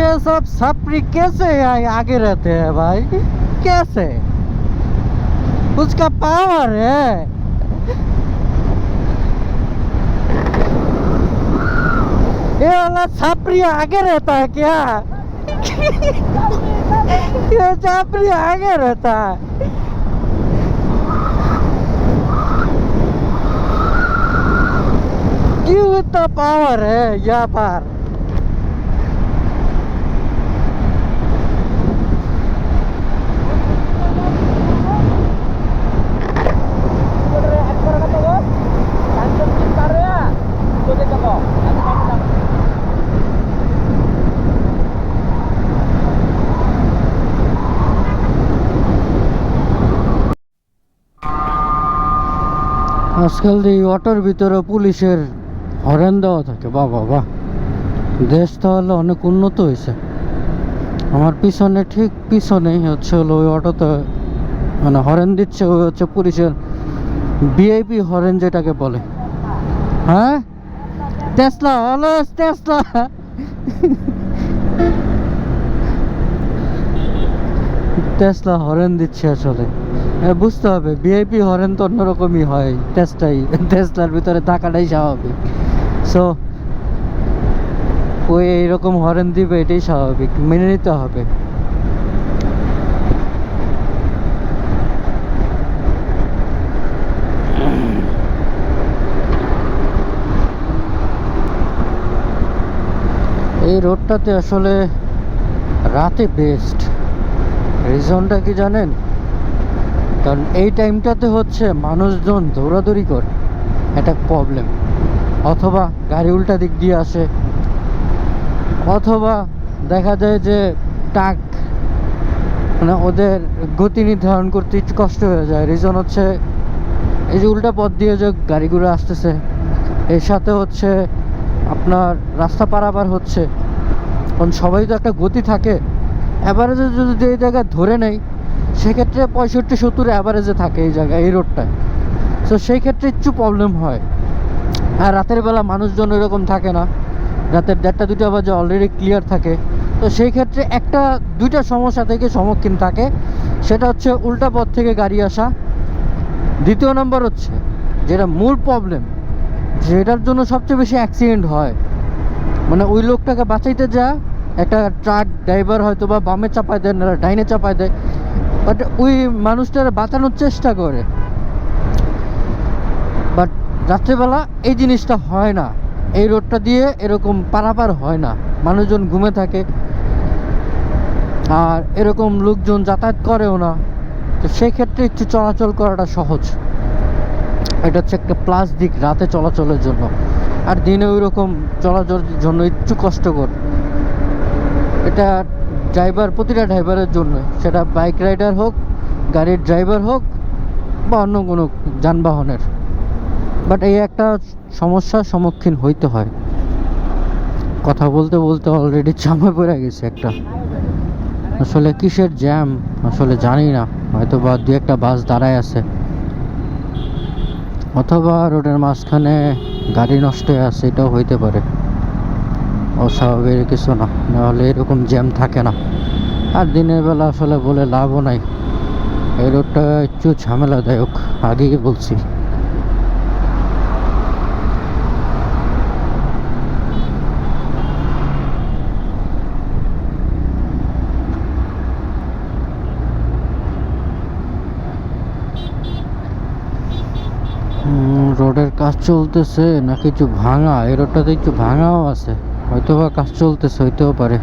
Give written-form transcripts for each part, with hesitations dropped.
ये सब छपरी कैसे आगे रहते हैं भाई, कैसे? उसका पावर है। ये वाला छपरी आगे रहता है क्या? ये छपरी आगे रहता है। क्यों इतना पावर है यहाँ पर? আজকাল যে অটোর ভিতরে পুলিশের হরেন দেওয়া থাকে, বাবা বাহ, দেশ তাহলে অনেক উন্নত হয়েছে। আমার পিছনে ঠিক পিছনেই হচ্ছে হলো ওই অটোতে মানে হরেন দিচ্ছে, ওই হচ্ছে পুলিশের ভিআইপি হরেন যেটাকে বলে। হ্যাঁ, Tesla, always Tesla. Tesla horn দিচ্ছে আসলে। বুঝতে হবে ভিআইপি হরেন তো অন্যরকমই হয়, টেসলার ভিতরে থাকাটাই স্বাভাবিক। সো ওই এইরকম হরেন দিবে, এটাই স্বাভাবিক, মেনে নিতে হবে। এই রোডটাতে আসলে রাতে বেস্ট। রিজনটা কি জানেন? কারণ এই টাইমটাতে হচ্ছে মানুষজন দৌড়াদৌড়ি করে, এটা প্রবলেম। অথবা গাড়ি উল্টা দিক দিয়ে আসে, অথবা দেখা যায় যে ট্রাক মানে ওদের গতি নির্ধারণ করতে একটু কষ্ট হয়ে যায়। রিজন হচ্ছে এই যে উল্টা পথ দিয়ে যে গাড়িগুলো আসতেছে, এর সাথে হচ্ছে আপনার রাস্তা পারাপার হচ্ছে। কারণ সবাই তো একটা গতি থাকে, অ্যাভারেজে যদি এই জায়গায় ধরে নেই সেক্ষেত্রে 65-70 অ্যাভারেজে থাকে এই জায়গায়, এই রোডটায়। সো সেই ক্ষেত্রে একটু প্রবলেম হয়। আর রাতের বেলা মানুষজন এরকম থাকে না, রাতের 1:30-2টা বাজে অলরেডি ক্লিয়ার থাকে। তো সেই ক্ষেত্রে একটা দুইটা সমস্যা থেকে সম্মুখীন থাকে, সেটা হচ্ছে উল্টা পথ থেকে গাড়ি আসা। দ্বিতীয় নম্বর হচ্ছে যেটা মূল প্রবলেম, যেটার জন্য সবচেয়ে বেশি অ্যাক্সিডেন্ট হয়, মানে ওই লোকটাকে বাঁচাইতে যা একটা ট্রাক ড্রাইভার হয়তো বা বামে চাপায় দেয়, না ডাইনে চাপায় দেয়, বাট ওই মানুষটারে বাঁচানোর চেষ্টা করে। বাট রাত্রেবেলা এই জিনিসটা হয় না, এই রোডটা দিয়ে এরকম পারাপার হয় না, মানুষজন ঘুমে থাকে আর এরকম লোকজন যাতায়াত করেও না। তো সেই ক্ষেত্রে একটু চলাচল করাটা সহজ। এটা হচ্ছে একটা প্লাস দিক রাতে চলাচলের জন্য। আর দিনে ওই রকম চলাচলের জন্য একটু কষ্টকর। এটা প্রতিটা ড্রাইভারের জন্য, সেটা বাইক রাইডার হোক, গাড়ির ড্রাইভার হোক, বা অন্য কোনো যানবাহনের। বাট এই একটা সমস্যার সম্মুখীন হইতে হয়। কথা বলতে বলতে অলরেডি জামে পড়ে গেছে একটা। আসলে কিসের জ্যাম আসলে জানি না, হয়তো বা 2-1টা বাস দাঁড়ায় আছে, অথবা রোডের মাঝখানে গাড়ি নষ্ট হয়ে আছে, এটাও হইতে পারে। অস্বাভাবিক কিছু না, নাহলে এরকম জ্যাম থাকে না। আর দিনের বেলা আসলে বলে লাভও নাই, এই রোডটা একটু ঝামেলাদায়ক, আগেই বলছি। রোডের কাজ চলতেছে না কিছু ভাঙা, এই রোডটাতে একটু ভাঙাও আছে, হয়তো বা কাজ চলতেছে, হইতেও পারে,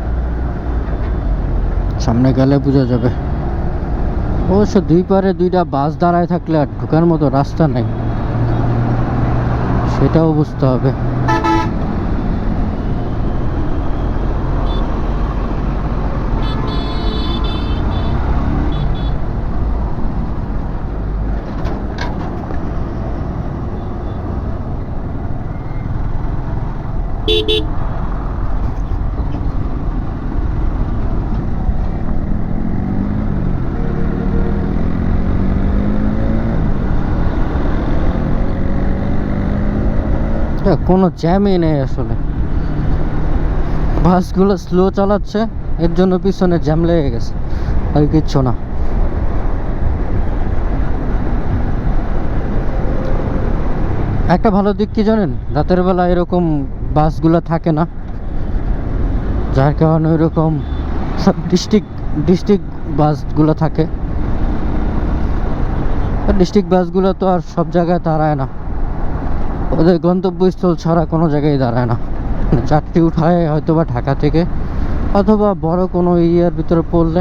সামনে গেলে বোঝা যাবে। অবশ্য দুই পারে 2টা বাস দাঁড়ায় থাকলে আর ঢোকার মতো রাস্তা নেই, সেটাও বুঝতে হবে। কোনো জ্যামই নেই আসলে। বাসগুলো স্লো চালাচ্ছে, এর জন্য পিছনে জ্যাম লেগে গেছে, আর কিচ্ছু না। একটা ভালো দিক কি জানেন, রাতের বেলা এরকম বাসগুলো থাকে না, যার কারণে এরকম সব ডিস্ট্রিক্ট বাসগুলো থাকে। ডিস্ট্রিক্ট বাসগুলো তো আর সব জায়গায় দাঁড়ায় না, ওদের গন্তব্যস্থল ছাড়া কোনো জায়গায় দাঁড়ায় না। যাত্রী উঠায় হয়তো বা ঢাকা থেকে, অথবা বড় কোনো এরিয়ার ভিতরে পড়লে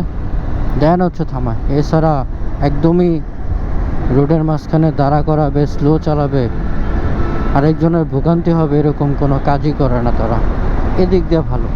দেন হচ্ছে থামায়, এছাড়া একদমই রোডের মাঝখানে দাঁড়া করাবে, স্লো চালাবে, আরেকজনের ভোগান্তি হবে, এরকম কোনো কাজই করে না তারা। এদিক দিয়ে ভালো।